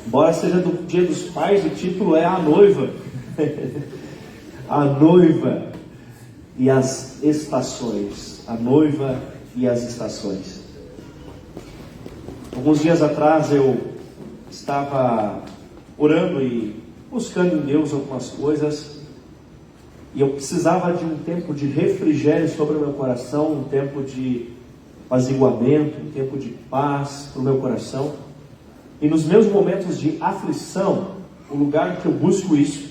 Embora seja do Dia dos Pais, o título é A Noiva. A Noiva e as Estações. A Noiva e as Estações. Alguns dias atrás eu estava orando e buscando em Deus algumas coisas, e eu precisava de um tempo de refrigério sobre o meu coração, um tempo de apaziguamento, um tempo de paz para o meu coração. E nos meus momentos de aflição, o lugar que eu busco isso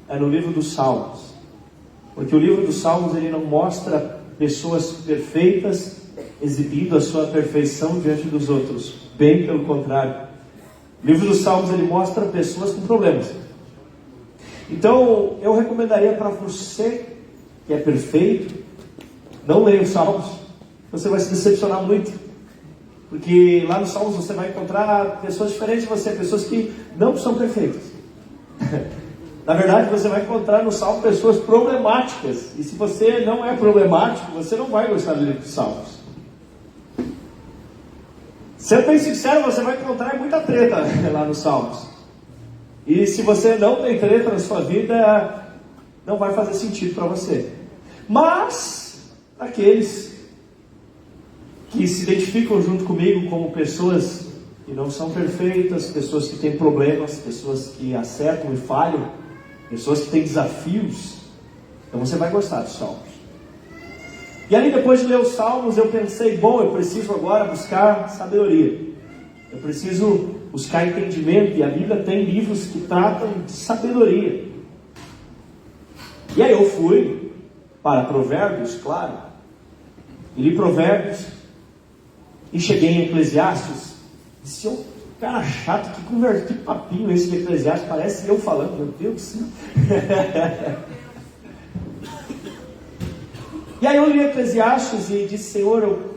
é no livro dos Salmos, porque o livro dos Salmos ele não mostra pessoas perfeitas exibindo a sua perfeição diante dos outros, bem pelo contrário. O livro dos Salmos ele mostra pessoas com problemas. Então eu recomendaria para você que é perfeito, não leia os Salmos. Você vai se decepcionar muito, porque lá nos Salmos você vai encontrar pessoas diferentes de você, pessoas que não são perfeitas. Na verdade, você vai encontrar no Salmo pessoas problemáticas, e se você não é problemático, você não vai gostar do livro dos Salmos. Sendo bem sincero, você vai encontrar muita treta lá nos Salmos, e se você não tem treta na sua vida, não vai fazer sentido para você. Mas aqueles que se identificam junto comigo como pessoas que não são perfeitas, pessoas que têm problemas, pessoas que acertam e falham, pessoas que têm desafios, então você vai gostar dos Salmos. E aí, depois de ler os Salmos, eu pensei, bom, eu preciso agora buscar sabedoria, eu preciso buscar entendimento, e a Bíblia tem livros que tratam de sabedoria. E aí eu fui para Provérbios, claro, e li Provérbios, e cheguei em Eclesiastes. Disse, ô cara chato, que papinho esse de Eclesiastes, parece eu falando, meu Deus do céu. E aí eu li Eclesiastes e disse, Senhor, eu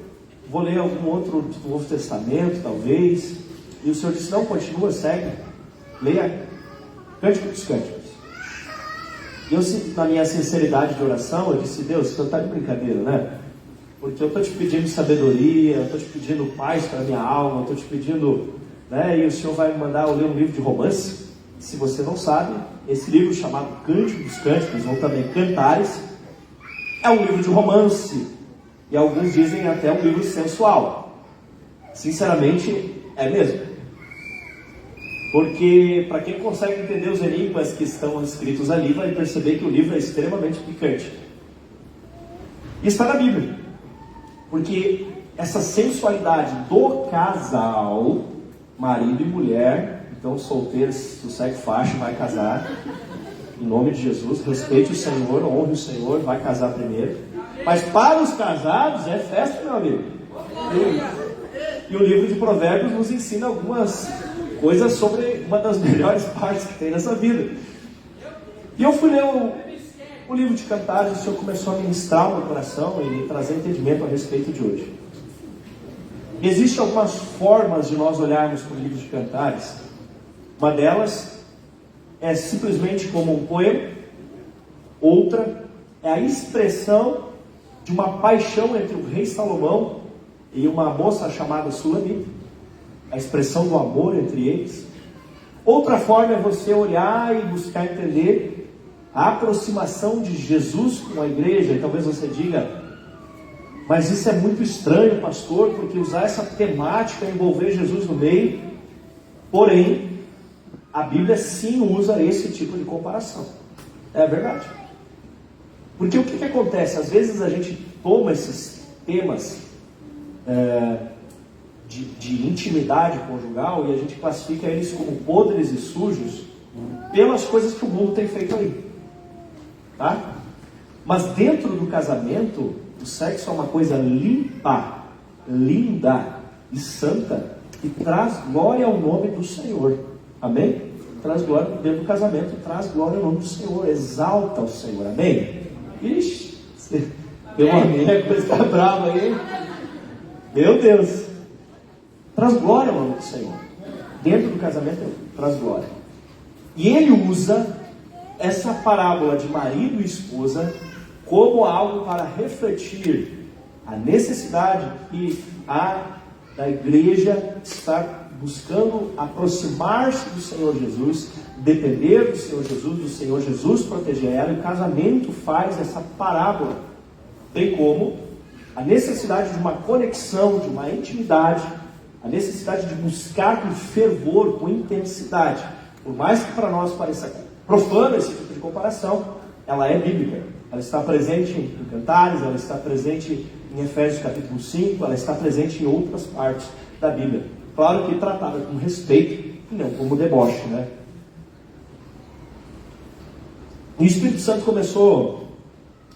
vou ler algum outro do Novo Testamento, talvez. E o Senhor disse, não, continua, segue, leia Cântico dos Cânticos. E eu, na minha sinceridade de oração, eu disse, Deus, o Senhor está de brincadeira, né? Porque eu estou te pedindo sabedoria, eu estou te pedindo paz para a minha alma, eu estou te pedindo, né? E o Senhor vai me mandar eu ler um livro de romance. Se você não sabe, esse livro chamado Cântico dos Cânticos, ou também Cantares, é um livro de romance, e alguns dizem até um livro sensual. Sinceramente, é mesmo. Porque para quem consegue entender os enigmas que estão escritos ali, vai perceber que o livro é extremamente picante. E está na Bíblia. Porque essa sensualidade do casal, marido e mulher, então solteiro, se segue faixa, vai casar, em nome de Jesus, respeite o Senhor, honre o Senhor, vai casar primeiro. Mas para os casados é festa, meu amigo. E o livro de Provérbios nos ensina algumas coisas sobre uma das melhores partes que tem nessa vida. E eu fui ler o livro de Cantares, e o Senhor começou a ministrar o meu coração e me trazer entendimento a respeito de hoje. Existem algumas formas de nós olharmos para o livro de Cantares. Uma delas é simplesmente como um poema. Outra é a expressão de uma paixão entre o rei Salomão e uma moça chamada Sulamita. A expressão do amor entre eles. Outra forma é você olhar e buscar entender a aproximação de Jesus com a igreja. E talvez você diga, mas isso é muito estranho, pastor, porque usar essa temática, envolver Jesus no meio. Porém, a Bíblia sim usa esse tipo de comparação. É verdade. Porque o que acontece? Às vezes a gente toma esses temas de intimidade conjugal e a gente classifica eles como podres e sujos pelas coisas que o mundo tem feito aí. Tá? Mas dentro do casamento, o sexo é uma coisa limpa, linda e santa, e traz glória ao nome do Senhor. Amém? Traz glória dentro do casamento, traz glória ao nome do Senhor, exalta o Senhor. Amém? Ixi, deu uma meia, a coisa está brava aí. Meu Deus. Traz glória ao nome do Senhor. Dentro do casamento, traz glória. E ele usa essa parábola de marido e esposa como algo para refletir a necessidade que há da igreja estar buscando aproximar-se do Senhor Jesus, depender do Senhor Jesus proteger ela, e o casamento faz essa parábola, bem como a necessidade de uma conexão, de uma intimidade, a necessidade de buscar com fervor, com intensidade. Por mais que para nós pareça profano esse tipo de comparação, ela é bíblica. Ela está presente em Cantares, ela está presente em Efésios capítulo 5, ela está presente em outras partes da Bíblia. Claro que tratada com respeito e não como deboche, né? E o Espírito Santo começou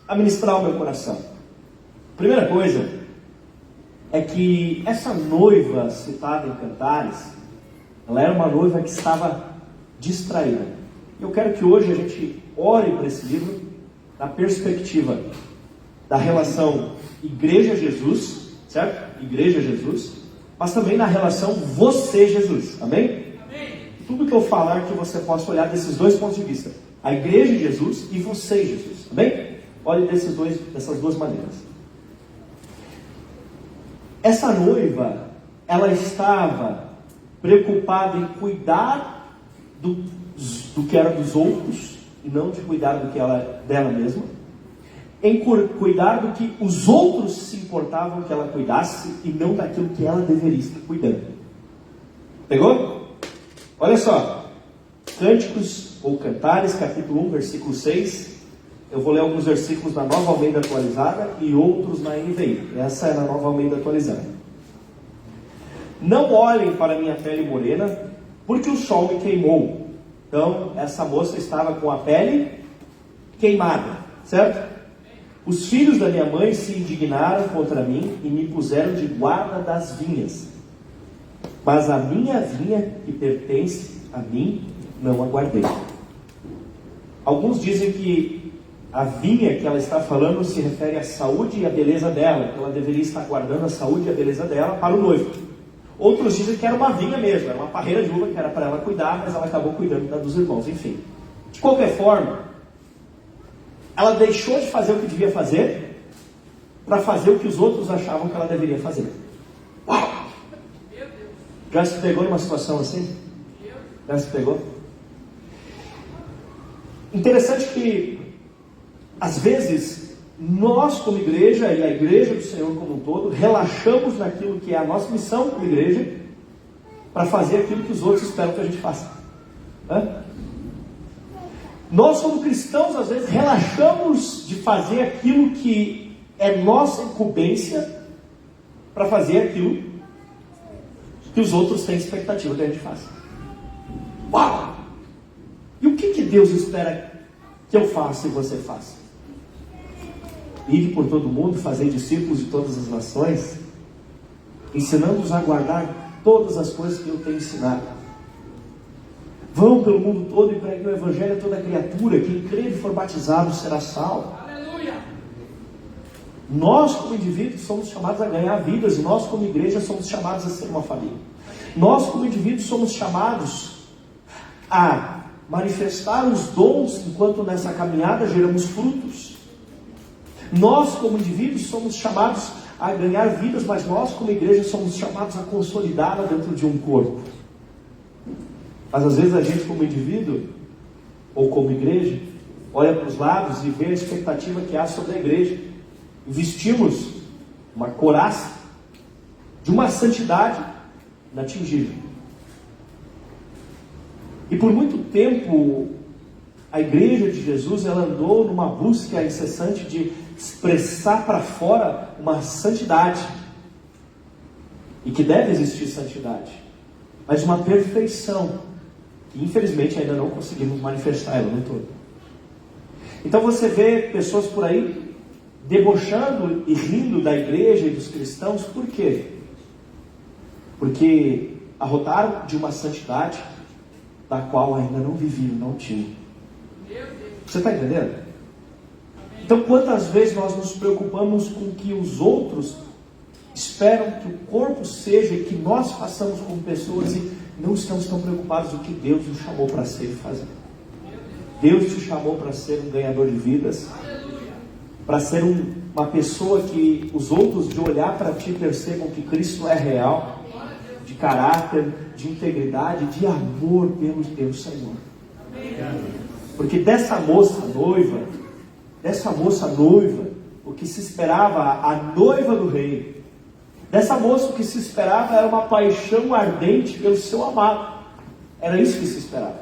a ministrar o meu coração. Primeira coisa é que essa noiva citada em Cantares, ela era uma noiva que estava distraída. Eu quero que hoje a gente olhe para esse livro na perspectiva da relação Igreja-Jesus, certo? Igreja-Jesus, mas também na relação você-Jesus, amém? Amém? Tudo que eu falar que você possa olhar desses dois pontos de vista, a Igreja de Jesus e você, Jesus, amém? Olhe dessas duas maneiras. Essa noiva, ela estava preocupada em cuidar do que era dos outros, e não de cuidar do que ela dela mesma, em cuidar do que os outros se importavam que ela cuidasse, e não daquilo que ela deveria estar cuidando. Pegou? Olha só, Cânticos ou Cantares, capítulo 1, versículo 6. Eu vou ler alguns versículos na Nova Almeida Atualizada e outros na NVI. Essa é na Nova Almeida Atualizada. Não olhem para minha pele morena, porque o sol me queimou. Então, essa moça estava com a pele queimada, certo? Os filhos da minha mãe se indignaram contra mim e me puseram de guarda das vinhas. Mas a minha vinha, que pertence a mim, não a guardei. Alguns dizem que a vinha que ela está falando se refere à saúde e à beleza dela, que ela deveria estar guardando a saúde e a beleza dela para o noivo. Outros dizem que era uma vinha mesmo, era uma parreira de uva que era para ela cuidar, mas ela acabou cuidando da dos irmãos, enfim. De qualquer forma, ela deixou de fazer o que devia fazer para fazer o que os outros achavam que ela deveria fazer. Uau! Já se pegou numa situação assim? Já se pegou? Interessante que, às vezes, nós como igreja e a igreja do Senhor como um todo, relaxamos naquilo que é a nossa missão como igreja para fazer aquilo que os outros esperam que a gente faça. Nós como cristãos, às vezes, relaxamos de fazer aquilo que é nossa incumbência para fazer aquilo que os outros têm expectativa que a gente faça. Uau! E o que Deus espera que eu faça e você faça? Ide por todo mundo, fazer discípulos de todas as nações, ensinando-os a guardar todas as coisas que eu tenho ensinado. Vão pelo mundo todo e preguem o Evangelho a toda criatura. Quem crer e for batizado será salvo. Aleluia! Nós como indivíduos somos chamados a ganhar vidas, e nós como igreja somos chamados a ser uma família. Nós como indivíduos somos chamados a manifestar os dons, enquanto nessa caminhada geramos frutos. Nós como indivíduos somos chamados a ganhar vidas, mas nós como igreja somos chamados a consolidá-la dentro de um corpo. Mas às vezes a gente como indivíduo, ou como igreja, olha para os lados e vê a expectativa que há sobre a igreja. E vestimos uma couraça de uma santidade inatingível. E por muito tempo, a igreja de Jesus, ela andou numa busca incessante de expressar para fora uma santidade. E que deve existir santidade, mas uma perfeição. E infelizmente ainda não conseguimos manifestar ela no todo. Então você vê pessoas por aí debochando e rindo da igreja e dos cristãos. Por quê? Porque arrotaram de uma santidade da qual ainda não viviam, não tinham. Você está entendendo? Então quantas vezes nós nos preocupamos com o que os outros esperam que o corpo seja e que nós façamos como pessoas, e não estamos tão preocupados com o que Deus nos chamou para ser e fazer. Deus te chamou para ser um ganhador de vidas, para ser uma pessoa que os outros, de olhar para ti, percebam que Cristo é real, de caráter, de integridade, de amor pelo teu Senhor. Porque dessa moça noiva, o que se esperava, a noiva do rei, dessa moça o que se esperava era uma paixão ardente pelo seu amado. Era isso que se esperava.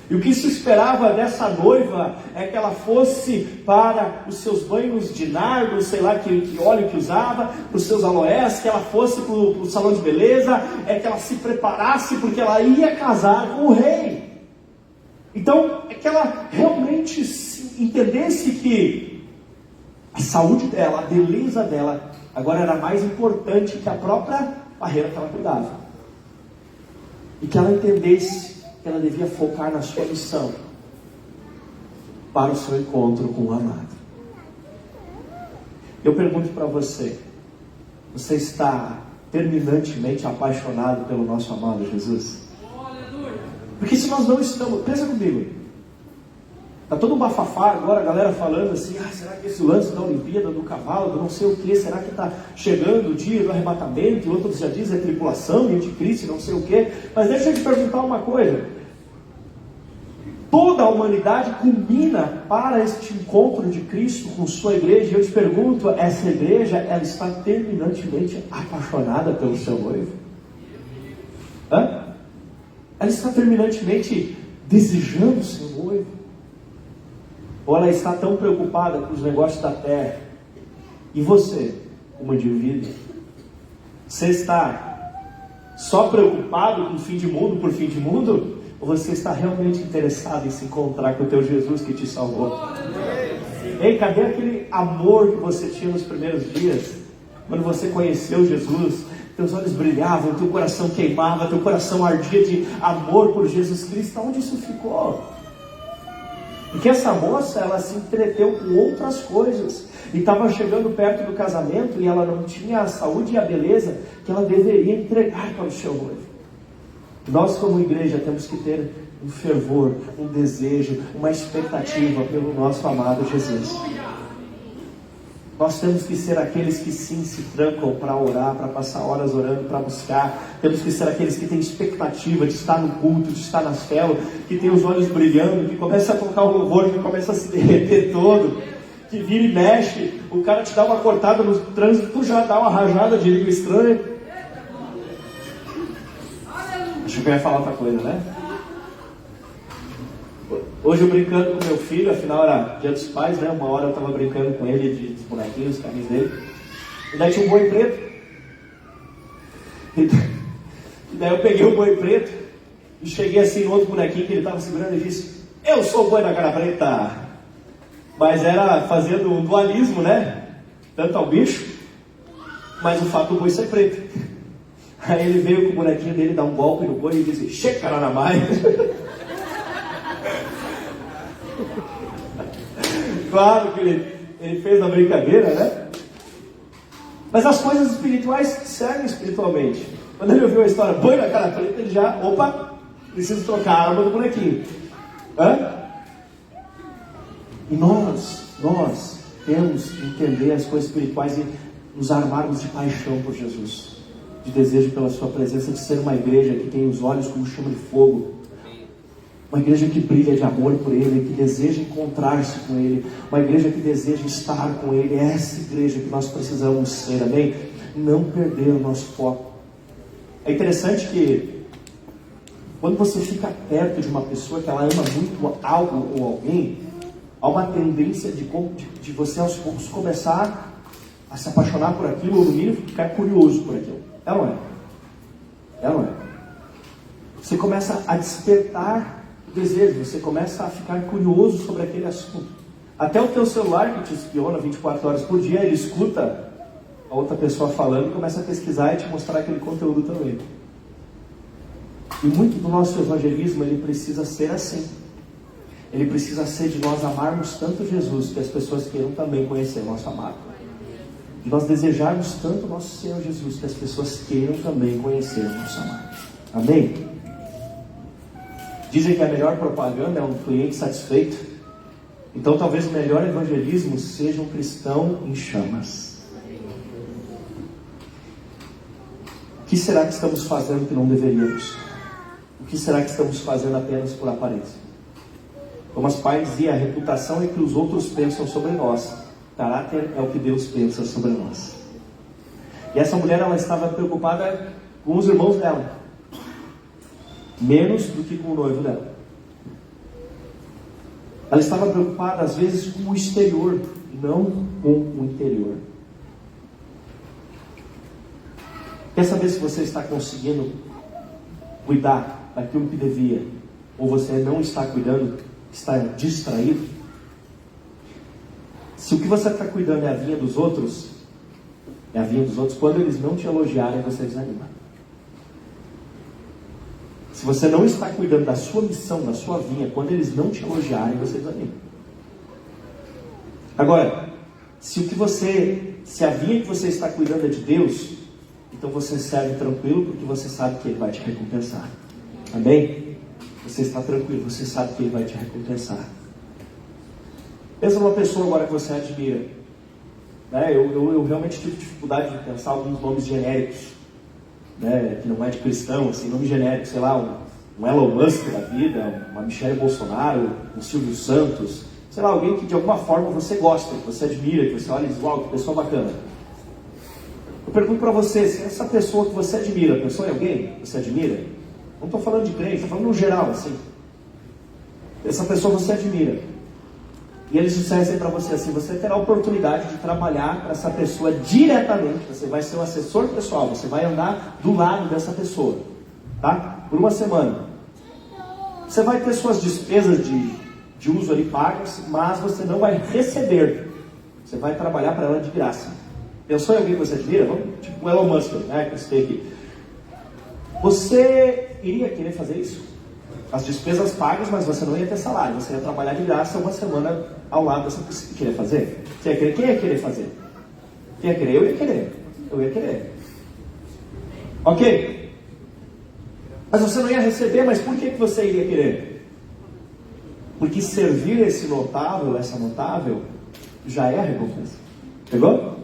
E o que se esperava dessa noiva é que ela fosse para os seus banhos de nardo, sei lá que óleo que usava, para os seus aloés, que ela fosse para o salão de beleza, que ela se preparasse porque ela ia casar com o rei. Então, é que ela realmente entendesse que a saúde dela, a beleza dela, agora era mais importante que a própria carreira que ela cuidava. E que ela entendesse que ela devia focar na sua missão para o seu encontro com o amado. Eu pergunto para você: você está terminantemente apaixonado pelo nosso amado Jesus? Porque se nós não estamos, pensa comigo, está todo um bafafá agora, a galera falando assim, será que esse lance da Olimpíada, do cavalo, do não sei o que, será que está chegando o dia do arrebatamento, e outros já dizem é tribulação, e anticristo, não sei o que, mas deixa eu te perguntar uma coisa, toda a humanidade culmina para este encontro de Cristo com sua igreja, e eu te pergunto, essa igreja, ela está terminantemente apaixonada pelo seu noivo? Ela está terminantemente desejando o seu noivo? Ou ela está tão preocupada com os negócios da terra? E você, como indivíduo, você está só preocupado com o fim de mundo por fim de mundo? Ou você está realmente interessado em se encontrar com o teu Jesus que te salvou? Ei, cadê aquele amor que você tinha nos primeiros dias? Quando você conheceu Jesus, teus olhos brilhavam, teu coração queimava, teu coração ardia de amor por Jesus Cristo. Onde isso ficou? Porque essa moça, ela se entreteu com outras coisas, e estava chegando perto do casamento, e ela não tinha a saúde e a beleza que ela deveria entregar para o seu noivo. Nós como igreja temos que ter um fervor, um desejo, uma expectativa pelo nosso amado Jesus. Nós temos que ser aqueles que sim se trancam para orar, para passar horas orando, para buscar. Temos que ser aqueles que têm expectativa de estar no culto, de estar nas células, que tem os olhos brilhando, que começa a tocar o louvor, que começa a se derreter todo, que vira e mexe, o cara te dá uma cortada no trânsito, tu já dá uma rajada de língua estranha. Acho que eu ia falar outra coisa, né? Hoje eu brincando com meu filho, afinal era dia dos pais, né? Uma hora eu estava brincando com ele de bonequinhos, os carrinhos dele. E daí tinha um boi preto. E daí eu peguei o boi preto e cheguei assim no outro bonequinho que ele estava segurando e disse: eu sou o boi da cara preta. Mas era fazendo um dualismo, né? Tanto ao bicho, mas o fato do boi ser preto. Aí ele veio com o bonequinho dele dar um golpe no boi e disse: checa na mais. Claro que ele fez na brincadeira, né? Mas as coisas espirituais servem espiritualmente. Quando ele ouviu a história boi na cara preta, ele já, preciso trocar a arma do bonequinho. E nós temos que entender as coisas espirituais e nos armarmos de paixão por Jesus, de desejo pela sua presença, de ser uma igreja que tem os olhos como chama de fogo, uma igreja que brilha de amor por Ele, que deseja encontrar-se com Ele, uma igreja que deseja estar com Ele. É essa igreja que nós precisamos ser, amém? Não perder o nosso foco. É interessante que quando você fica perto de uma pessoa que ela ama muito algo ou alguém, há uma tendência de você aos poucos começar a se apaixonar por aquilo, ou no mínimo ficar curioso por aquilo. É ou não é? É ou não é? Você começa a despertar o desejo, você começa a ficar curioso sobre aquele assunto. Até o teu celular que te espiona 24 horas por dia, ele escuta a outra pessoa falando e começa a pesquisar e te mostrar aquele conteúdo também. E muito do nosso evangelismo, ele precisa ser assim. Ele precisa ser de nós amarmos tanto Jesus, que as pessoas queiram também conhecer o nosso amado. De nós desejarmos tanto o nosso Senhor Jesus, que as pessoas queiram também conhecer o nosso amado. Amém? Dizem que a melhor propaganda é um cliente satisfeito. Então talvez o melhor evangelismo seja um cristão em chamas. que será que estamos fazendo que não deveríamos? O que será que estamos fazendo apenas por aparência? Thomas Paine dizia: a reputação é o que os outros pensam sobre nós, caráter é o que Deus pensa sobre nós. E essa mulher, ela estava preocupada com os irmãos dela, menos do que com o noivo dela. Ela estava preocupada às vezes com o exterior, não com o interior. Quer saber se você está conseguindo cuidar daquilo que devia, ou você não está cuidando, está distraído? Se o que você está cuidando é a vinha dos outros, quando eles não te elogiarem, você desanima. Se você não está cuidando da sua missão, da sua vinha, quando eles não te elogiarem, você desanima. Agora, se a vinha que você está cuidando é de Deus, então você serve tranquilo, porque você sabe que Ele vai te recompensar. Amém? Você está tranquilo, você sabe que Ele vai te recompensar. Pensa numa pessoa agora que você admira. Eu realmente tive dificuldade de pensar alguns nomes genéricos, que não é de cristão, assim, nome genérico, sei lá, um Elon Musk da vida, uma Michelle Bolsonaro, um Silvio Santos, sei lá, alguém que de alguma forma você gosta, que você admira, que você olha e diz: uau, que pessoa bacana. Eu pergunto para você, se essa pessoa que você admira, a pessoa é alguém que você admira? Não estou falando de crente, estou falando no geral, assim. Essa pessoa você admira. E eles dissessem para você assim: você terá a oportunidade de trabalhar para essa pessoa diretamente, você vai ser o assessor pessoal, você vai andar do lado dessa pessoa, tá? Por uma semana. Você vai ter suas despesas de uso ali pagas, mas você não vai receber. Você vai trabalhar para ela de graça. Pensou em alguém que você admira? Tipo o Elon Musk, que eu citei aqui. Você iria querer fazer isso? As despesas pagas, mas você não ia ter salário. Você ia trabalhar de graça uma semana ao lado dessa pessoa. Queria fazer? Você ia querer? Quem ia querer fazer? Quem ia querer? Eu ia querer. Eu ia querer. Ok? Mas você não ia receber, mas por que você iria querer? Porque servir esse notável, essa notável, já é a recompensa. Pegou?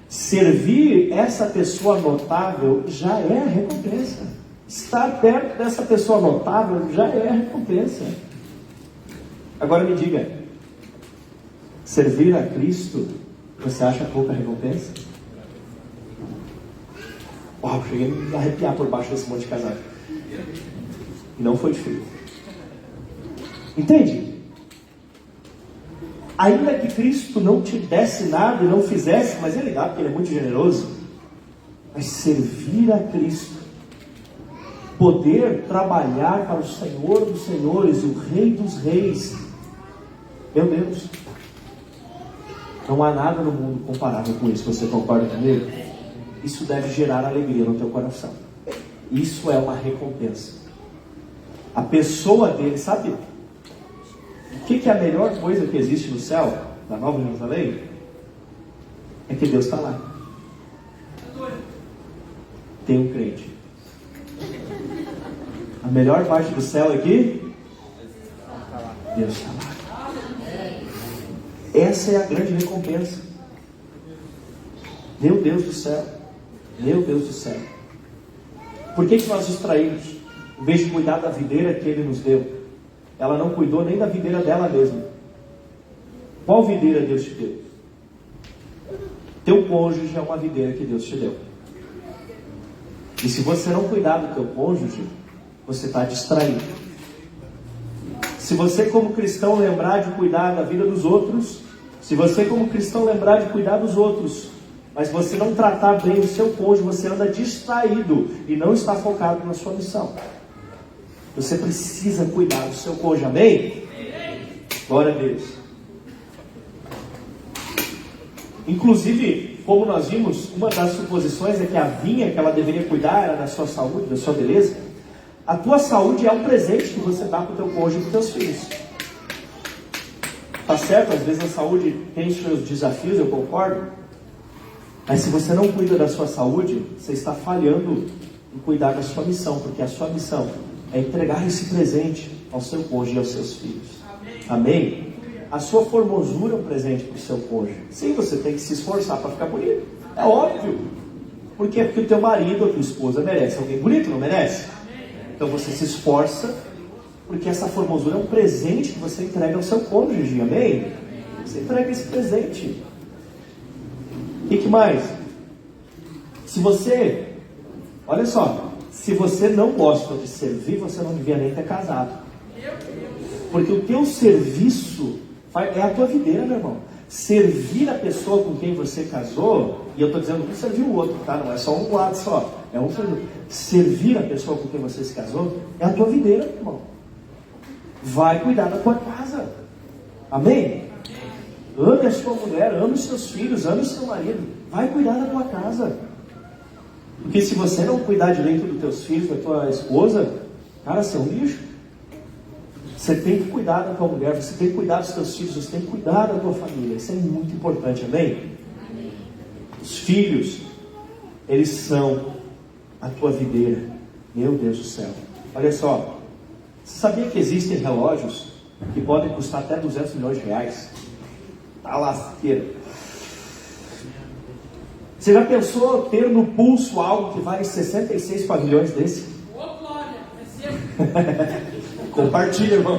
Servir essa pessoa notável já é a recompensa. Estar perto dessa pessoa notável já é a recompensa. Agora me diga, servir a Cristo, você acha pouca recompensa? Uau, cheguei a me arrepiar por baixo desse monte de casaco. E não foi frio. Entende? Ainda que Cristo não te desse nada e não fizesse, mas Ele dá porque Ele é muito generoso. Mas servir a Cristo, poder trabalhar para o Senhor dos Senhores, o Rei dos Reis, meu Deus, não há nada no mundo comparável com isso. Você concorda comigo? Isso deve gerar alegria no teu coração. Isso é uma recompensa. A pessoa dele, sabe? O que é a melhor coisa que existe no céu, na Nova Jerusalém? É que Deus está lá. Tem um crente. A melhor parte do céu é que Deus está lá. Essa é a grande recompensa. Meu Deus do céu. Meu Deus do céu. Por que nós distraímos? Em vez de cuidar da videira que Ele nos deu, ela não cuidou nem da videira dela mesma. Qual videira Deus te deu? Teu cônjuge é uma videira que Deus te deu. E se você não cuidar do teu cônjuge, você está distraído. Se você como cristão lembrar de cuidar da vida dos outros, se você como cristão lembrar de cuidar dos outros, mas você não tratar bem o seu cônjuge, você anda distraído e não está focado na sua missão. Você precisa cuidar do seu cônjuge, amém? Glória a Deus. Inclusive, como nós vimos, uma das suposições é que a vinha que ela deveria cuidar era da sua saúde, da sua beleza. A tua saúde é um presente que você dá para o teu cônjuge e para os teus filhos. Tá certo? Às vezes a saúde tem seus desafios, eu concordo. Mas se você não cuida da sua saúde, você está falhando em cuidar da sua missão, porque a sua missão é entregar esse presente ao seu cônjuge e aos seus filhos. Amém? A sua formosura é um presente para o seu cônjuge. Sim, você tem que se esforçar para ficar bonito. É óbvio. Por quê? Porque o teu marido ou a tua esposa merece alguém bonito, não merece? Então você se esforça, porque essa formosura é um presente que você entrega ao seu cônjuge, amém? Você entrega esse presente. E que mais? Se você, olha só, se você não gosta de servir, você não devia nem ter casado. Porque o teu serviço é a tua videira, meu irmão. Servir a pessoa com quem você casou, e eu estou dizendo que servir o outro, tá? Não é só um lado só, é um servir. Servir a pessoa com quem você se casou é a tua videira, meu irmão. Vai cuidar da tua casa. Amém? Ame a sua mulher, ame os seus filhos, ame o seu marido. Vai cuidar da tua casa. Porque se você não cuidar direito dos teus filhos, da tua esposa, cara, você é um lixo. Você tem que cuidar da tua mulher, você tem que cuidar dos teus filhos, você tem que cuidar da tua família. Isso é muito importante, amém? Os filhos, eles são a tua videira. Meu Deus do céu. Olha só, você sabia que existem relógios que podem custar até 200 milhões de reais? Tá lasqueira. Você já pensou ter no pulso algo que vale 66 pavilhões desse? Compartilha, irmão.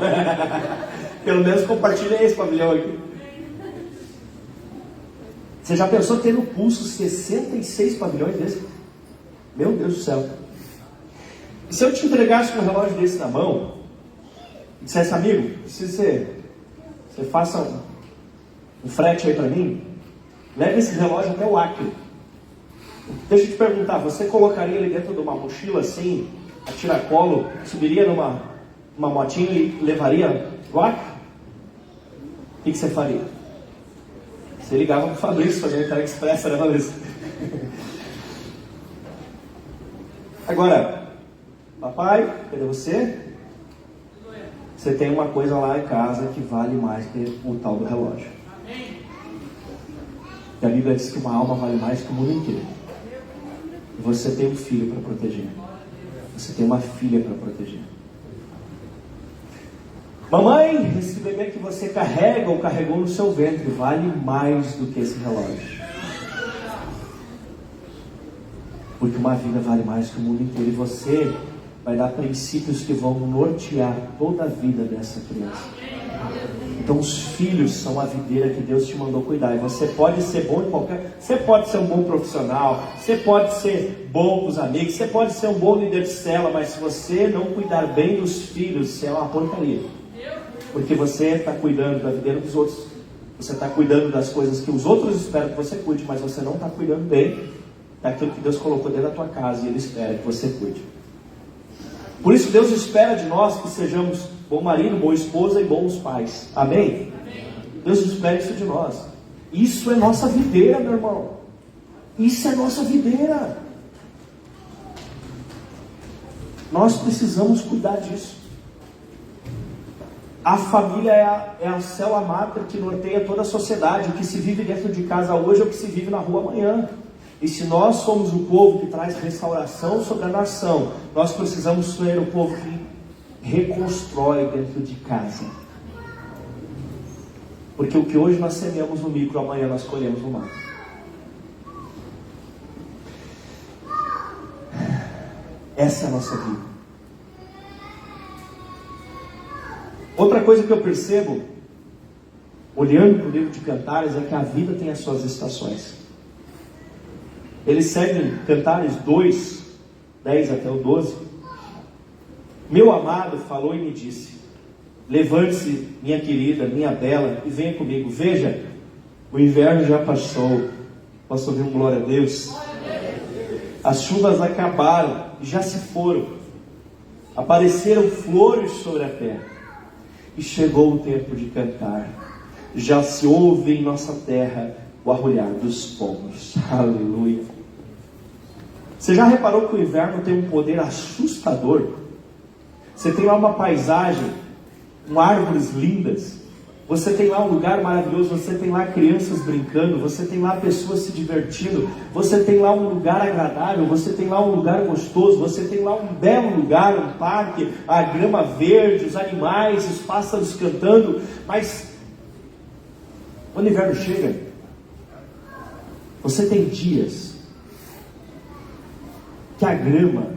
Pelo menos compartilha esse pavilhão aqui. Você já pensou ter no pulso 66 pavilhões desse? Meu Deus do céu. E se eu te entregasse um relógio desse na mão e dissesse, amigo, se você faça um frete aí para mim, leve esse relógio até o Acre. Deixa eu te perguntar, você colocaria ele dentro de uma mochila assim, a tiracolo, subiria numa motinha e levaria o Acre? O que você faria? Você ligava para o Fabrício, fazia entrega expressa, né, Fabrício? Agora, papai, cadê você? Você tem uma coisa lá em casa que vale mais que o tal do relógio. E a Bíblia diz que uma alma vale mais que o mundo inteiro. E você tem um filho para proteger. Você tem uma filha para proteger. Mamãe, esse bebê que você carrega ou carregou no seu ventre vale mais do que esse relógio. Porque uma vida vale mais que o mundo inteiro. E você vai dar princípios que vão nortear toda a vida dessa criança. Então os filhos são a videira que Deus te mandou cuidar. E você pode ser bom em qualquer... Você pode ser um bom profissional, você pode ser bom com os amigos, você pode ser um bom líder de célula, mas se você não cuidar bem dos filhos, você é uma porcaria. Porque você está cuidando da videira dos outros. Você está cuidando das coisas que os outros esperam que você cuide, mas você não está cuidando bem daquilo que Deus colocou dentro da tua casa e Ele espera que você cuide. Por isso Deus espera de nós que sejamos bom marido, boa esposa e bons pais. Amém? Deus espera isso de nós. Isso é nossa videira, meu irmão. Isso é nossa videira. Nós precisamos cuidar disso. A família é a célula máter que norteia toda a sociedade. O que se vive dentro de casa hoje é o que se vive na rua amanhã. E se nós somos o povo que traz restauração sobre a nação, nós precisamos ser o povo que reconstrói dentro de casa. Porque o que hoje nós semeamos no micro, amanhã nós colhemos no macro. Essa é a nossa vida. Outra coisa que eu percebo, olhando para o livro de Cantares, é que a vida tem as suas estações. Eles seguem Cantares 2, 10 até o 12. Meu amado falou e me disse: levante-se, minha querida, minha bela, e venha comigo. Veja, o inverno já passou. Posso ouvir um glória a Deus? As chuvas acabaram e já se foram. Apareceram flores sobre a terra. E chegou o tempo de cantar. Já se ouve em nossa terra o arrulhar dos pombos. Aleluia. Você já reparou que o inverno tem um poder assustador? Você tem lá uma paisagem, com árvores lindas. Você tem lá um lugar maravilhoso, você tem lá crianças brincando, você tem lá pessoas se divertindo, você tem lá um lugar agradável, você tem lá um lugar gostoso, você tem lá um belo lugar, um parque, a grama verde, os animais, os pássaros cantando. Mas quando o inverno chega, você tem dias que a grama,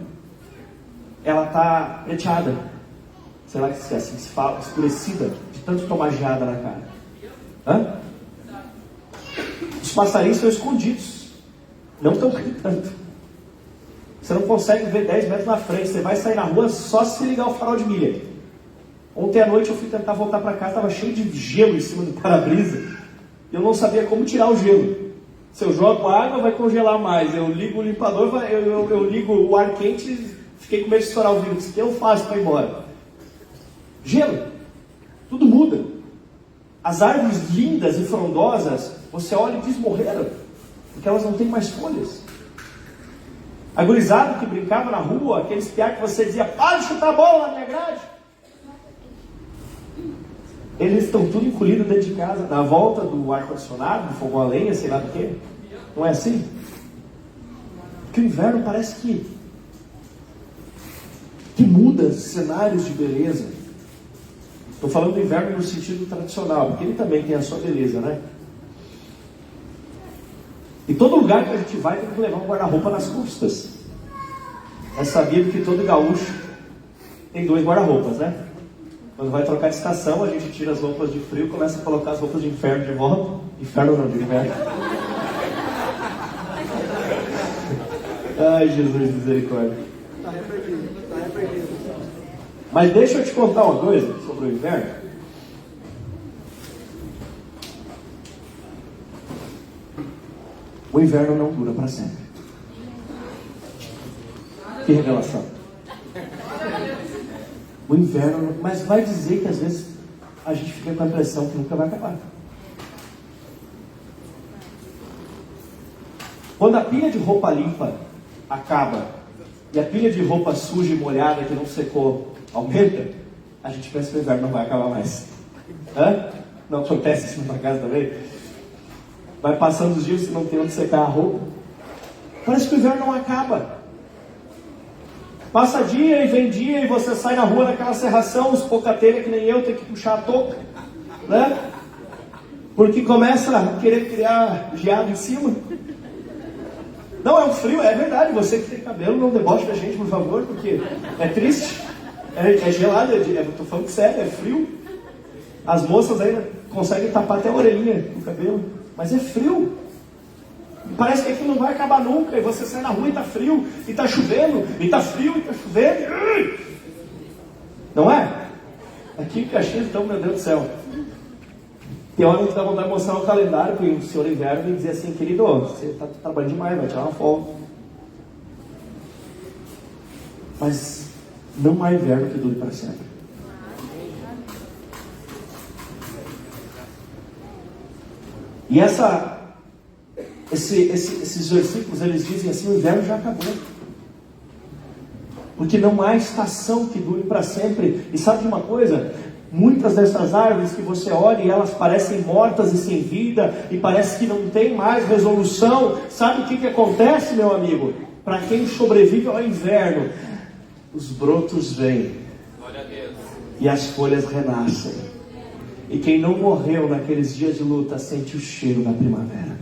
ela está prateada, sei lá se é assim que se fala, escurecida, de tanto tomar geada na cara. Hã? Os passarinhos estão escondidos, não estão gritando. Você não consegue ver 10 metros na frente, você vai sair na rua só se ligar o farol de milha. Ontem à noite eu fui tentar voltar para casa, estava cheio de gelo em cima do para-brisa, e eu não sabia como tirar o gelo. Se eu jogo água, vai congelar mais. Eu ligo o limpador, eu ligo o ar quente, fiquei com medo de estourar o vidro. O que eu faço para ir embora? Gelo. Tudo muda. As árvores lindas e frondosas, você olha e diz, morreram, porque elas não têm mais folhas. A gurizada que brincava na rua, aqueles piá que você dizia, para de chutar a bola na minha grade. Eles estão tudo encolhidos dentro de casa, na volta do ar-condicionado, do fogão a lenha, sei lá do que. Não é assim? Porque o inverno parece que muda cenários de beleza. Estou falando do inverno no sentido tradicional, porque ele também tem a sua beleza, né? E todo lugar que a gente vai tem que levar um guarda-roupa nas costas. É sabido que todo gaúcho tem 2 guarda-roupas, né? Quando vai trocar de estação, a gente tira as roupas de frio e começa a colocar as roupas de inferno de volta. Inferno não, de inverno. Ai, Jesus, misericórdia. Tá repreendido. Mas deixa eu te contar uma coisa sobre o inverno. O inverno não dura para sempre. Que revelação. O inverno, mas vai dizer que às vezes a gente fica com a impressão que nunca vai acabar. Quando a pilha de roupa limpa acaba e a pilha de roupa suja e molhada que não secou aumenta, a gente pensa que o inverno não vai acabar mais. Hã? Não acontece isso na tua casa também? Vai passando os dias e não tem onde secar a roupa. Parece que o inverno não acaba. Passa dia e vem dia e você sai na rua naquela serração, os pocateiros que nem eu, tem que puxar a touca, né? Porque começa a querer criar geado em cima. Não, é um frio, é verdade. Você que tem cabelo, não deboche da gente, por favor, porque é triste, é gelado, tô falando sério, é frio. As moças ainda conseguem tapar até a orelhinha do cabelo, mas é frio. Parece que aquilo não vai acabar nunca, e você sai na rua e está frio, e está chovendo, e está frio, e está chovendo. Não é? Aqui em Caxias, então, meu Deus do céu. Tem hora que dá vontade de mostrar um calendário para o senhor inverno e dizer assim, querido, você está trabalhando demais, vai tirar uma folga. Mas não há inverno que dure para sempre. E esses versículos, eles dizem assim, o inverno já acabou. Porque não há estação que dure para sempre. E sabe de uma coisa? Muitas dessas árvores que você olha e elas parecem mortas e sem vida, e parece que não tem mais resolução. Sabe o que acontece, meu amigo? Para quem sobrevive ao inverno, os brotos vêm. Glória a Deus. E as folhas renascem. E quem não morreu naqueles dias de luta sente o cheiro da primavera.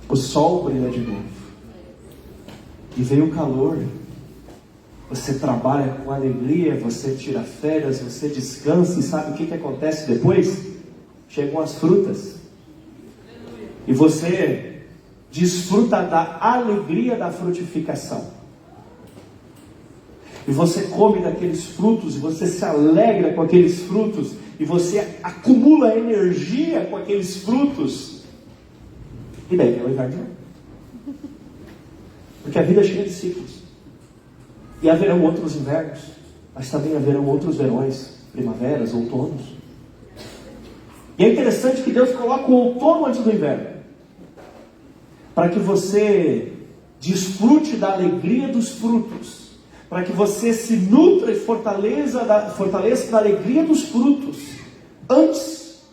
O sol brilha de novo. E vem o calor. Você trabalha com alegria, você tira férias, você descansa. E sabe o que acontece depois? Chegam as frutas. E você desfruta da alegria da frutificação. E você come daqueles frutos, e você se alegra com aqueles frutos, e você acumula energia com aqueles frutos. E daí vem o inverno. Porque a vida é cheia de ciclos. E haverão outros invernos, mas também haverão outros verões, primaveras, outonos. E é interessante que Deus coloca o outono antes do inverno, para que você desfrute da alegria dos frutos, para que você se nutra e fortaleça da alegria dos frutos, antes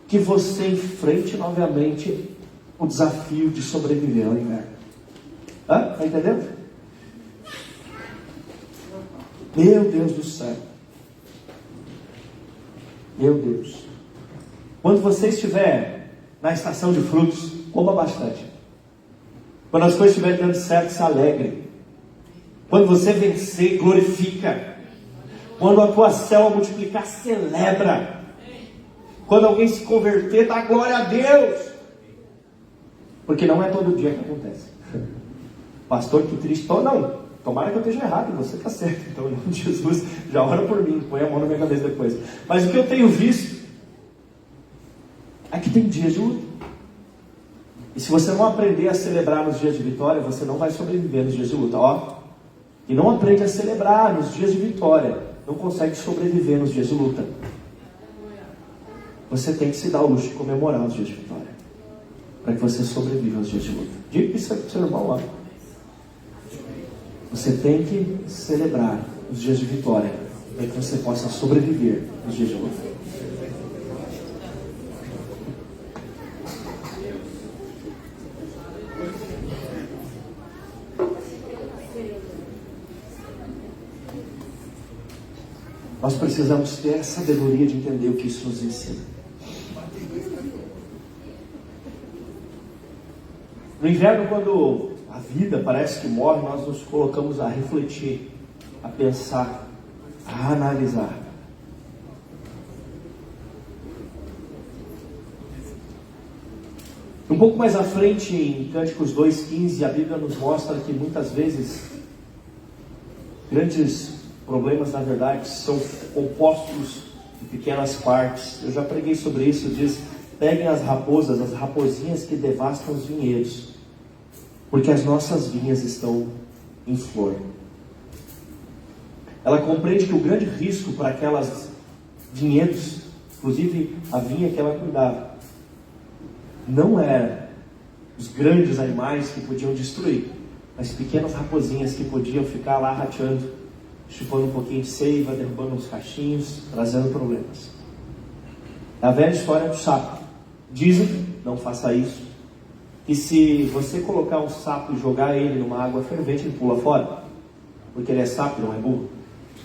que você enfrente novamente o desafio de sobreviver ao inverno. Está entendendo? Meu Deus do céu. Meu Deus. Quando você estiver na estação de frutos, coma bastante. Quando as coisas estiverem dando certo, se alegre. Quando você vencer, glorifica. Quando a tua célula multiplicar, celebra. Quando alguém se converter, dá glória a Deus. Porque não é todo dia que acontece. Pastor, que triste. Não, tomara que eu esteja errado e você está certo. Então, em nome de Jesus, já ora por mim. Põe a mão na minha cabeça depois. Mas o que eu tenho visto é que tem dias de luta. E se você não aprender a celebrar nos dias de vitória, você não vai sobreviver nos dias de luta. E não aprende a celebrar nos dias de vitória, não consegue sobreviver nos dias de luta. Você tem que se dar o luxo de comemorar os dias de vitória, para que você sobreviva aos dias de luta. Diga isso aí para o seu irmão lá. Você tem que celebrar os dias de vitória, para que você possa sobreviver nos dias de luta. Nós precisamos ter a sabedoria de entender o que isso nos ensina. No inverno, quando a vida parece que morre, nós nos colocamos a refletir, a pensar, a analisar. Um pouco mais à frente, em Cânticos 2,15, a Bíblia nos mostra que muitas vezes grandes problemas, na verdade, são compostos de pequenas partes. Eu já preguei sobre isso. Diz: peguem as raposas, as raposinhas que devastam os vinhedos, porque as nossas vinhas estão em flor. Ela compreende que o grande risco para aquelas vinhedos, inclusive a vinha que ela cuidava, não era os grandes animais que podiam destruir, mas pequenas raposinhas que podiam ficar lá rateando, chupando um pouquinho de seiva, derrubando uns cachinhos, trazendo problemas. É a velha história do sapo. Dizem, não faça isso, que se você colocar um sapo e jogar ele numa água fervente, ele pula fora, porque ele é sapo, não é burro.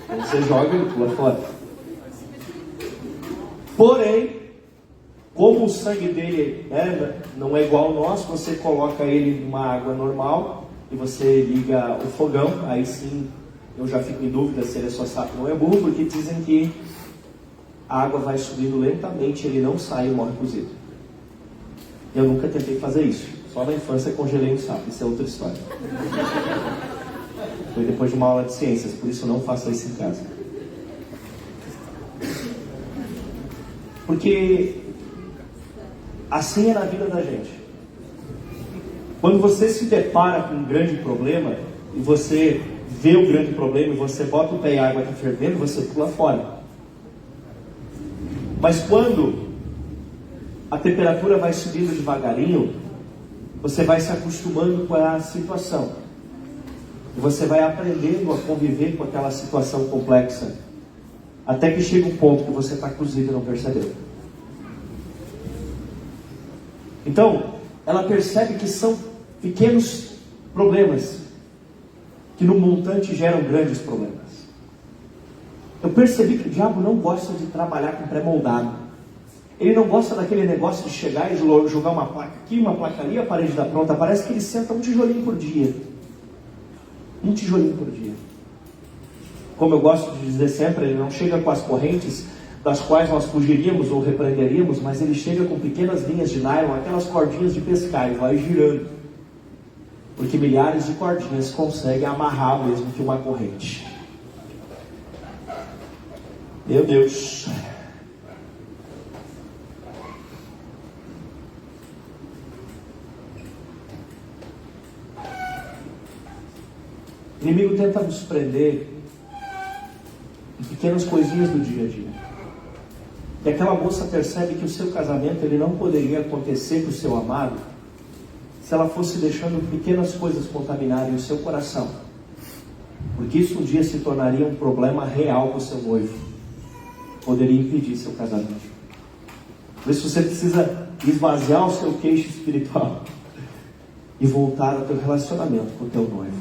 Então você joga e ele pula fora. Porém, como o sangue dele não é igual ao nosso, você coloca ele numa água normal e você liga o fogão, aí sim eu já fico em dúvida se ele é só sapo ou não é burro, porque dizem que a água vai subindo lentamente, ele não sai e morre cozido. Eu nunca tentei fazer isso. Só na infância congelei um sapo, isso é outra história. Foi depois de uma aula de ciências, por isso não faça isso em casa. Porque assim é na vida da gente. Quando você se depara com um grande problema, e você vê o grande problema, e você bota o pé e a água está fervendo, você pula fora. Mas quando a temperatura vai subindo devagarinho, você vai se acostumando com a situação. E você vai aprendendo a conviver com aquela situação complexa. Até que chega um ponto que você está cozido e não percebeu. Então, ela percebe que são pequenos problemas que no montante geram grandes problemas. Eu percebi que o diabo não gosta de trabalhar com pré-moldado. Ele não gosta daquele negócio de chegar e jogar uma placa aqui, uma placa ali, a parede está pronta. Parece que ele senta um tijolinho por dia. Um tijolinho por dia. Como eu gosto de dizer sempre, ele não chega com as correntes das quais nós fugiríamos ou repreenderíamos, mas ele chega com pequenas linhas de nylon, aquelas cordinhas de pescar, e vai girando. Porque milhares de cordinhas conseguem amarrar mesmo que uma corrente. Meu Deus. O inimigo tenta nos prender em pequenas coisinhas do dia a dia. E aquela moça percebe que o seu casamento ele não poderia acontecer com o seu amado se ela fosse deixando pequenas coisas contaminarem o seu coração. Porque isso um dia se tornaria um problema real para o seu noivo. Poderia impedir seu casamento. Por isso você precisa esvaziar o seu queixo espiritual e voltar ao teu relacionamento com o teu noivo.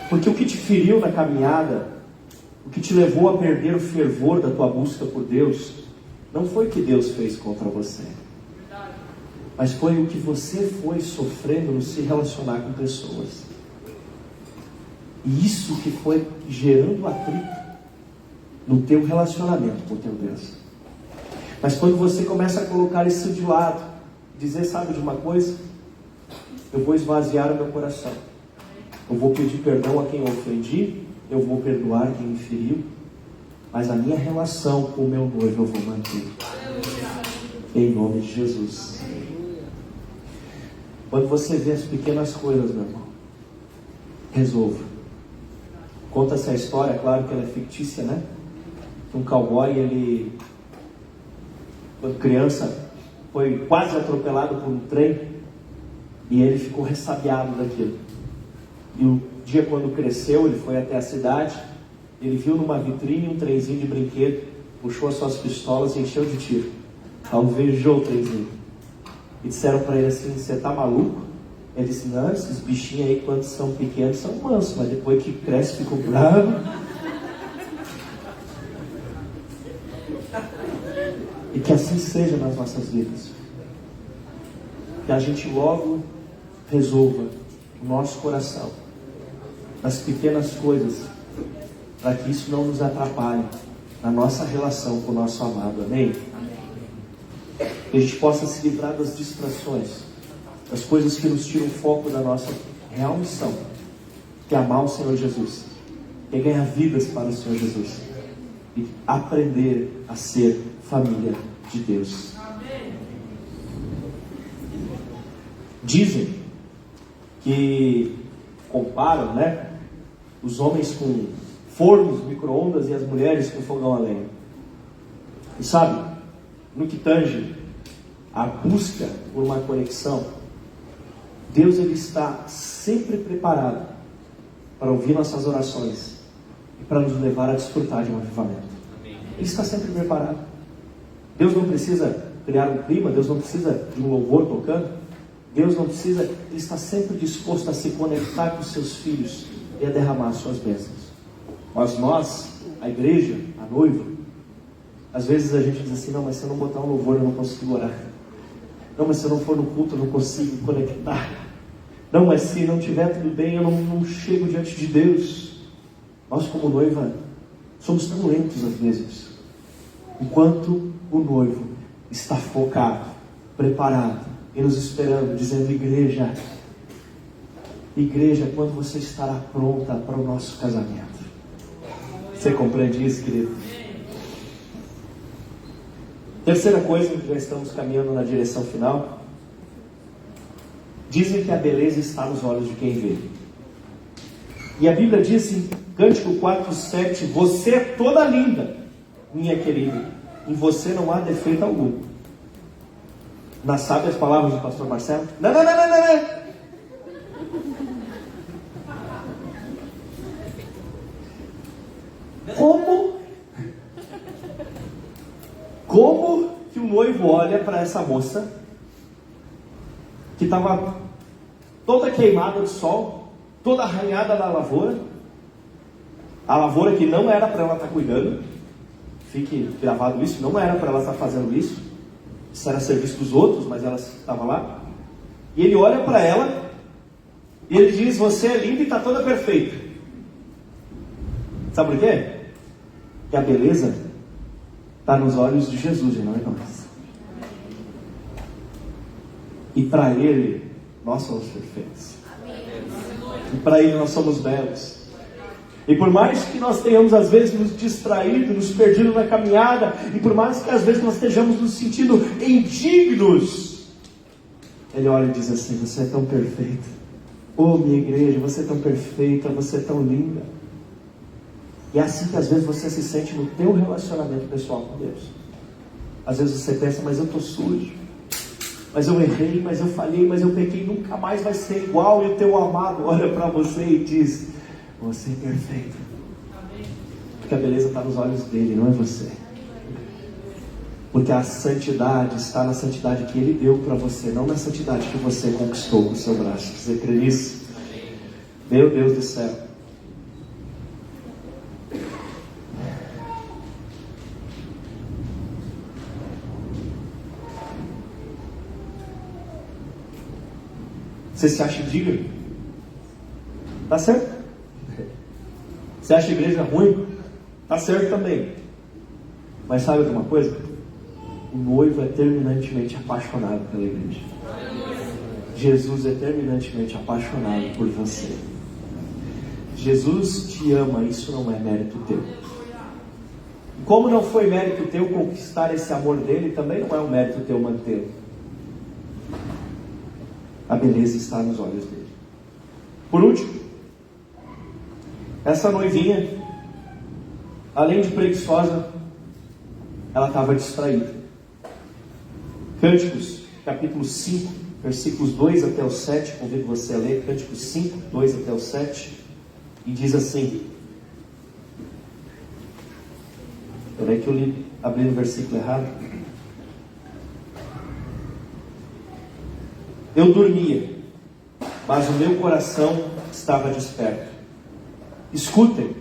Porque o que te feriu na caminhada, o que te levou a perder o fervor da tua busca por Deus, não foi o que Deus fez contra você. mas foi o que você foi sofrendo no se relacionar com pessoas. E isso que foi gerando atrito no teu relacionamento com o teu Deus. Mas quando você começa a colocar isso de lado, dizer, sabe de uma coisa? Eu vou esvaziar o meu coração. Eu vou pedir perdão a quem eu ofendi, eu vou perdoar quem me feriu, mas a minha relação com o meu noivo eu vou manter. Em nome de Jesus. Quando você vê as pequenas coisas, meu irmão, resolva. Conta-se a história, claro que ela é fictícia, né? Que um cowboy, ele, quando criança, foi quase atropelado por um trem e ele ficou ressabiado daquilo. E um dia, quando cresceu, ele foi até a cidade, ele viu numa vitrine um trenzinho de brinquedo, puxou as suas pistolas e encheu de tiro. Alvejou o trenzinho. E disseram para ele assim, você tá maluco? Ele disse, não, esses bichinhos aí, quando são pequenos, são mansos, mas depois que cresce, ficam bravos. E que assim seja nas nossas vidas. Que a gente logo resolva o nosso coração nas pequenas coisas, para que isso não nos atrapalhe na nossa relação com o nosso amado. Amém? Que a gente possa se livrar das distrações, das coisas que nos tiram o foco da nossa real missão, que é amar o Senhor Jesus, que é ganhar vidas para o Senhor Jesus e aprender a ser família de Deus. Dizem que comparam, né, os homens com fornos, micro-ondas e as mulheres com fogão a lenha. E sabe, no que tange a busca por uma conexão, Deus, ele está sempre preparado para ouvir nossas orações e para nos levar a desfrutar de um avivamento. Ele está sempre preparado. Deus não precisa criar um clima, Deus não precisa de um louvor tocando, Deus não precisa, Ele está sempre disposto a se conectar com os seus filhos e a derramar as suas bênçãos. Mas nós, a igreja, a noiva, às vezes a gente diz assim, não, mas se eu não botar um louvor eu não consigo orar. Não, mas se eu não for no culto eu não consigo conectar. Não, mas se não tiver tudo bem eu não chego diante de Deus. Nós como noiva somos tão lentos às vezes. Enquanto o noivo está focado, preparado e nos esperando, dizendo, igreja, quando você estará pronta para o nosso casamento? Você compreende isso, querido? Terceira coisa, já estamos caminhando na direção final. Dizem que a beleza está nos olhos de quem vê. E a Bíblia diz em Cântico 4:7, você é toda linda, minha querida, em você não há defeito algum. Nas sábias palavras do pastor Marcelo, não. Como que o noivo olha para essa moça que estava toda queimada de sol, toda arranhada da lavoura, a lavoura que não era para ela estar cuidando, fique gravado isso, não era para ela estar fazendo isso, isso era serviço dos outros, mas ela estava lá, e ele olha para ela e ele diz, você é linda e está toda perfeita. Sabe por quê? Porque a beleza está nos olhos de Jesus e não em nós. E para Ele nós somos perfeitos. E para Ele nós somos belos. E por mais que nós tenhamos às vezes nos distraído, nos perdido na caminhada, e por mais que às vezes nós estejamos nos sentindo indignos, Ele olha e diz assim, você é tão perfeita. Oh, minha igreja, você é tão perfeita, você é tão linda. E é assim que às vezes você se sente no teu relacionamento pessoal com Deus. Às vezes você pensa, mas eu estou sujo, mas eu errei, mas eu falhei, mas eu pequei, nunca mais vai ser igual. E o teu amado olha para você e diz, você é perfeito. Porque a beleza está nos olhos dele, não é você. Porque a santidade está na santidade que Ele deu para você, não na santidade que você conquistou com o seu braço. Você crê nisso? Meu Deus do céu. Você se acha digno? Tá certo. Você acha a igreja ruim? Tá certo também. Mas sabe de uma coisa? O noivo é terminantemente apaixonado pela igreja. Jesus é terminantemente apaixonado por você. Jesus te ama, isso não é mérito teu. Como não foi mérito teu conquistar esse amor dele, também não é um mérito teu mantê-lo. A beleza está nos olhos dele. Por último, essa noivinha, além de preguiçosa, ela estava distraída. Cânticos, capítulo 5, versículos 2 até o 7, convido você a ler, Cânticos 5, 2 até o 7, e diz assim, peraí que eu abri no versículo errado. Eu dormia, mas o meu coração estava desperto. Escutem,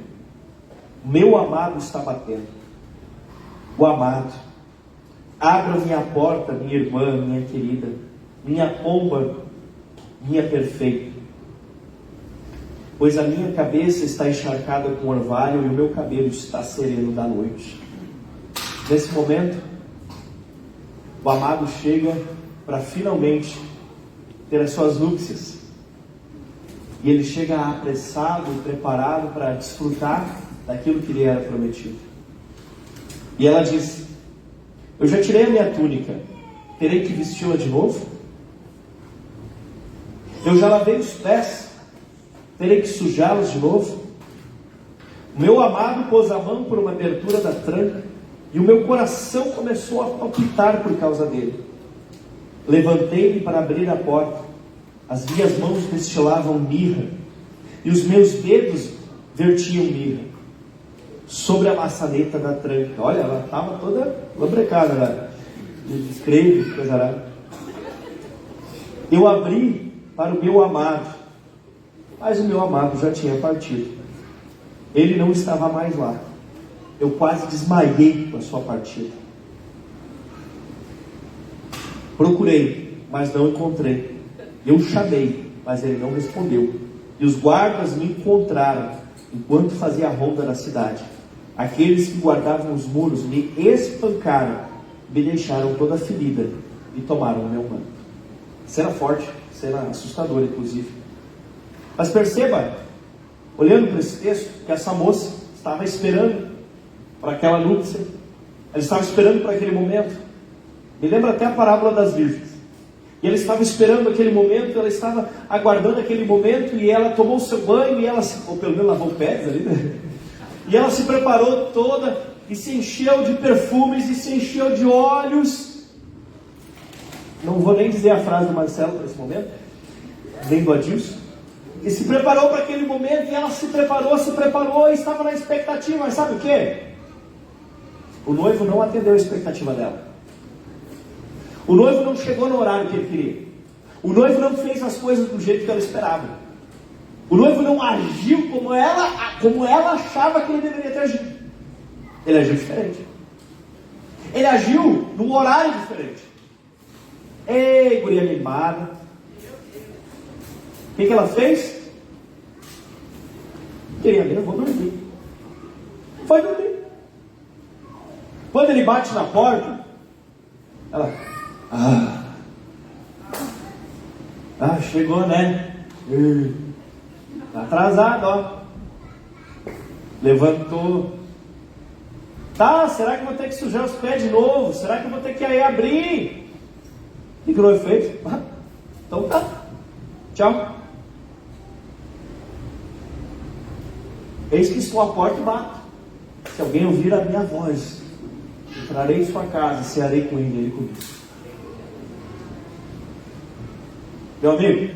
meu amado está batendo. O amado, abra minha porta, minha irmã, minha querida, minha pomba, minha perfeita. Pois a minha cabeça está encharcada com orvalho e o meu cabelo está sereno da noite. Nesse momento, o amado chega para finalmente ter as suas núpcias. E ele chega apressado e preparado para desfrutar daquilo que lhe era prometido. E ela diz: eu já tirei a minha túnica, terei que vesti-la de novo? Eu já lavei os pés, terei que sujá-los de novo? O meu amado pôs a mão por uma abertura da tranca, e o meu coração começou a palpitar por causa dele. Levantei-me para abrir a porta, as minhas mãos destilavam mirra, e os meus dedos vertiam mirra sobre a maçaneta da tranca. Olha, ela estava toda lambrecada lá, de creme, coisa lá. Eu abri para o meu amado, mas o meu amado já tinha partido. Ele não estava mais lá. Eu quase desmaiei com a sua partida. Procurei, mas não encontrei. Eu chamei, mas ele não respondeu. E os guardas me encontraram enquanto fazia a ronda da cidade. Aqueles que guardavam os muros me espancaram, me deixaram toda ferida e tomaram o meu manto. Cena forte, cena assustadora, inclusive. Mas perceba, olhando para esse texto, que essa moça estava esperando para aquela núpcia. Ela estava esperando para aquele momento. Me lembra até a parábola das virgens. E ela estava esperando aquele momento, ela estava aguardando aquele momento, e ela tomou o seu banho, e ela, ou pelo menos lavou pés ali, né? E ela se preparou toda, e se encheu de perfumes, e se encheu de óleos. Não vou nem dizer a frase do Marcelo para esse momento, nem do Adilson. E se preparou para aquele momento, e ela se preparou, e estava na expectativa. Mas sabe o que? O noivo não atendeu a expectativa dela. O noivo não chegou no horário que ele queria. O noivo não fez as coisas do jeito que ela esperava. O noivo não agiu como ela achava que ele deveria ter agido. Ele agiu diferente. Ele agiu num horário diferente. Ei, guria mimada. O que ela fez? Queria ver, eu vou dormir. Foi dormir. Quando ele bate na porta, ela... chegou, né? Tá atrasado, ó. Levantou. Tá, será que eu vou ter que sujar os pés de novo? Será que eu vou ter que aí abrir? O que o noivo fez? Então tá. Tchau. Eis que estou à porta e bato. Se alguém ouvir a minha voz, entrarei em sua casa e cearei com ele comigo. Meu amigo,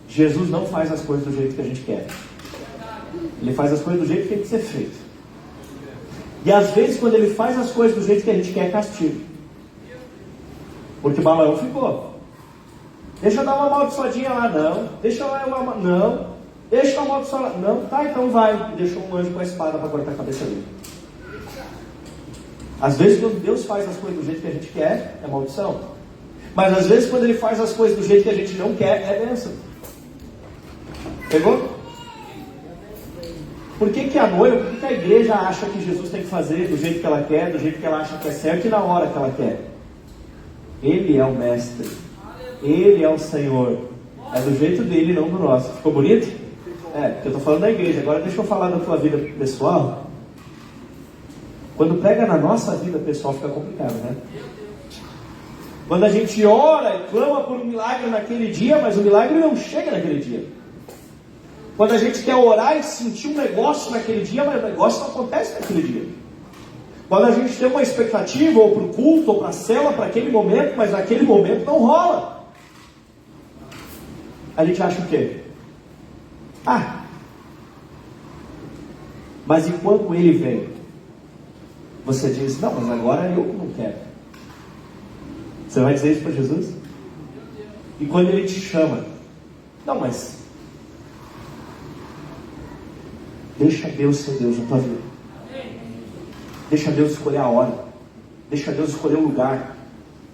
Jesus não faz as coisas do jeito que a gente quer. Ele faz as coisas do jeito que tem que ser feito. E às vezes, quando ele faz as coisas do jeito que a gente quer, é castigo. Porque Balaão ficou. Deixa eu dar uma amaldiçoadinha lá, não. Deixa eu não. Deixa eu amaldiçoar lá. Não, tá, então vai. E deixou um anjo com a espada para cortar a cabeça dele. Às vezes, quando Deus faz as coisas do jeito que a gente quer, é maldição. Mas às vezes quando Ele faz as coisas do jeito que a gente não quer, é bênção. Pegou? Por que a noiva, por que a igreja acha que Jesus tem que fazer do jeito que ela quer, do jeito que ela acha que é certo e na hora que ela quer? Ele é o mestre, Ele é o Senhor, é do jeito dele, não do nosso. Ficou bonito? Porque eu estou falando da igreja. Agora deixa eu falar da tua vida pessoal. Quando pega na nossa vida pessoal fica complicado, né? Quando a gente ora e clama por um milagre naquele dia, mas o milagre não chega naquele dia. Quando a gente quer orar e sentir um negócio naquele dia, mas o negócio não acontece naquele dia. Quando a gente tem uma expectativa, ou para o culto, ou para a célula, para aquele momento, mas naquele momento não rola. A gente acha o quê? Mas enquanto Ele vem, você diz, não, mas agora eu não quero. Você vai dizer isso para Jesus? E quando Ele te chama, não, mas deixa Deus ser Deus na tua vida. Deixa Deus escolher a hora. Deixa Deus escolher o lugar.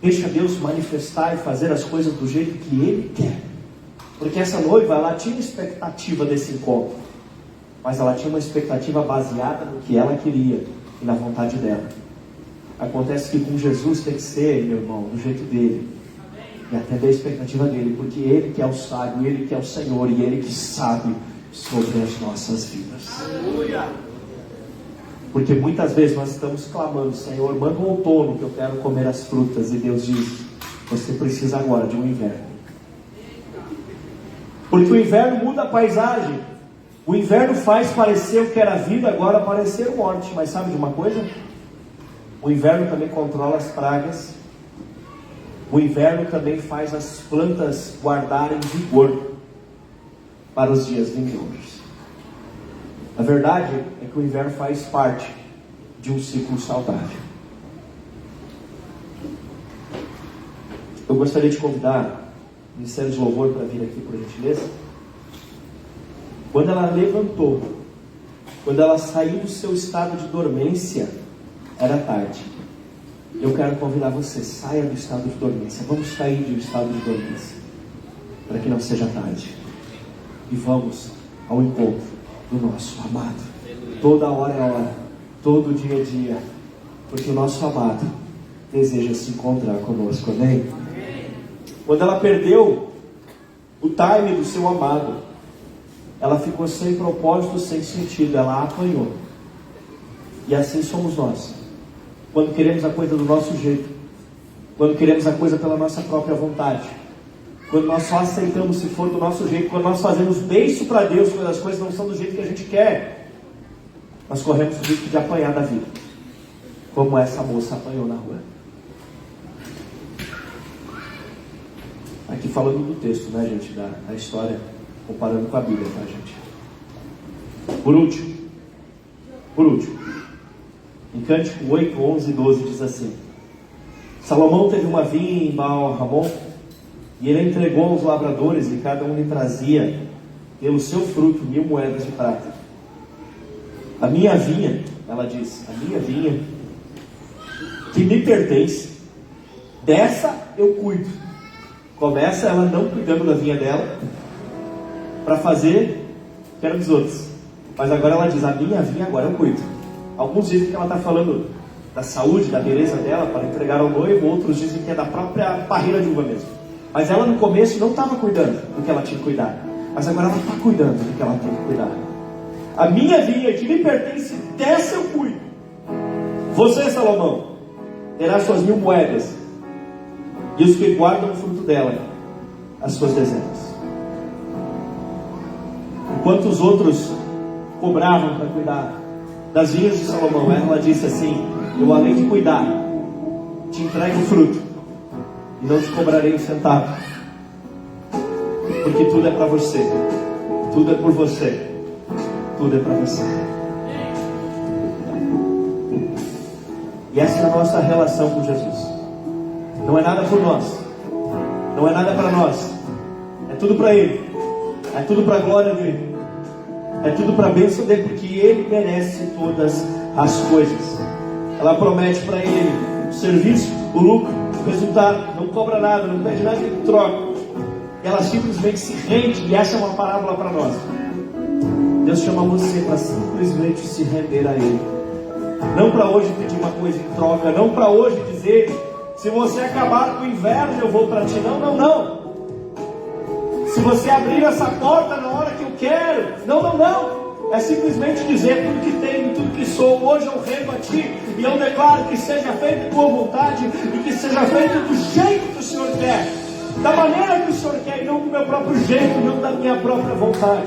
Deixa Deus manifestar e fazer as coisas do jeito que Ele quer. Porque essa noiva, ela tinha expectativa desse encontro. Mas ela tinha uma expectativa baseada no que ela queria e na vontade dela. Acontece que com Jesus tem que ser, meu irmão, do jeito dele. E atender a expectativa dele. Porque Ele que é o sábio, Ele que é o Senhor e Ele que sabe sobre as nossas vidas. Aleluia! Porque muitas vezes nós estamos clamando, Senhor, manda um outono que eu quero comer as frutas. E Deus diz, você precisa agora de um inverno. Porque o inverno muda a paisagem. O inverno faz parecer o que era vida, agora parecer morte. Mas sabe de uma coisa? O inverno também controla as pragas. O inverno também faz as plantas guardarem vigor para os dias vindouros. A verdade é que o inverno faz parte de um ciclo saudável. Eu gostaria de convidar o Ministério de Louvor para vir aqui, por gentileza. Quando ela levantou, quando ela saiu do seu estado de dormência, era tarde. Eu quero convidar você, saia do estado de dormência. Vamos sair do estado de dormência, para que não seja tarde. E vamos ao encontro do nosso amado. Toda hora é hora, todo dia é dia, porque o nosso amado deseja se encontrar conosco, amém? Quando ela perdeu o time do seu amado, ela ficou sem propósito, sem sentido, ela apanhou. E assim somos nós. Quando queremos a coisa do nosso jeito, quando queremos a coisa pela nossa própria vontade, quando nós só aceitamos se for do nosso jeito, quando nós fazemos beiço para Deus, quando as coisas não são do jeito que a gente quer, nós corremos o risco de apanhar da vida, como essa moça apanhou na rua. Aqui falando do texto, né, gente, da história, comparando com a Bíblia, tá, gente? Por último, em Cântico 8, 11 e 12 diz assim: Salomão teve uma vinha em Baal-Ramon, e ele entregou aos lavradores, e cada um lhe trazia pelo seu fruto 1000 moedas de prata. A minha vinha, ela diz, a minha vinha, que me pertence, dessa eu cuido. Começa ela não cuidando da vinha dela, para fazer o que era dos outros. Mas agora ela diz, a minha vinha agora eu cuido. Alguns dizem que ela está falando da saúde, da beleza dela, para entregar ao noivo. Outros dizem que é da própria parreira de uva mesmo. Mas ela no começo não estava cuidando do que ela tinha que cuidar. Mas agora ela está cuidando do que ela tem que cuidar. A minha vinha que me pertence, dessa eu cuido. Você, Salomão, terá suas 1000 moedas, e os que guardam o fruto dela, as suas dezenas. Enquanto os outros cobravam para cuidar das vinhas de Salomão, ela disse assim: eu, além de cuidar, te entrego o fruto e não te cobrarei um centavo, porque tudo é para você, tudo é por você, tudo é para você. E essa é a nossa relação com Jesus. Não é nada por nós, não é nada para nós, é tudo para Ele, é tudo para a glória dEle, é tudo para a bênção dEle, porque Ele merece todas as coisas. Ela promete para Ele o serviço, o lucro, resultado, não cobra nada, não pede nada em troca. Ela simplesmente se rende, e essa é uma parábola para nós. Deus chama você para simplesmente se render a Ele. Não para hoje pedir uma coisa em troca, não para hoje dizer, se você acabar com o inverno eu vou para ti. Não, não, não. Se você abrir essa porta na hora que eu quero, não, não, não. É simplesmente dizer, tudo que tenho, tudo que sou, hoje eu rendo a ti, e eu declaro que seja feita a tua vontade, e que seja feita do jeito que o Senhor quer, da maneira que o Senhor quer, e não do meu próprio jeito, não da minha própria vontade.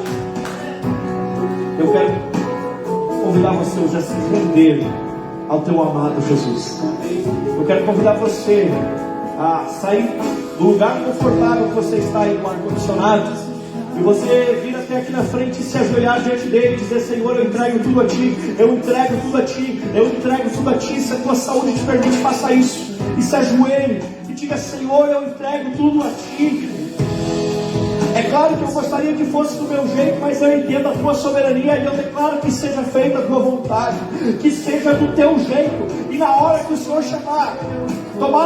Eu quero convidar você hoje a se render ao teu amado Jesus. Eu quero convidar você a sair do lugar confortável que você está aí com ar-condicionado, e você vir até aqui na frente e se ajoelhar diante dele e dizer: Senhor, eu entrego tudo a ti, eu entrego tudo a ti, eu entrego tudo a ti. Se a tua saúde te permite, faça isso. E se ajoelhe e diga: Senhor, eu entrego tudo a ti. É claro que eu gostaria que fosse do meu jeito, mas eu entendo a tua soberania, e eu declaro que seja feita a tua vontade, que seja do teu jeito, e na hora que o Senhor chamar, tomar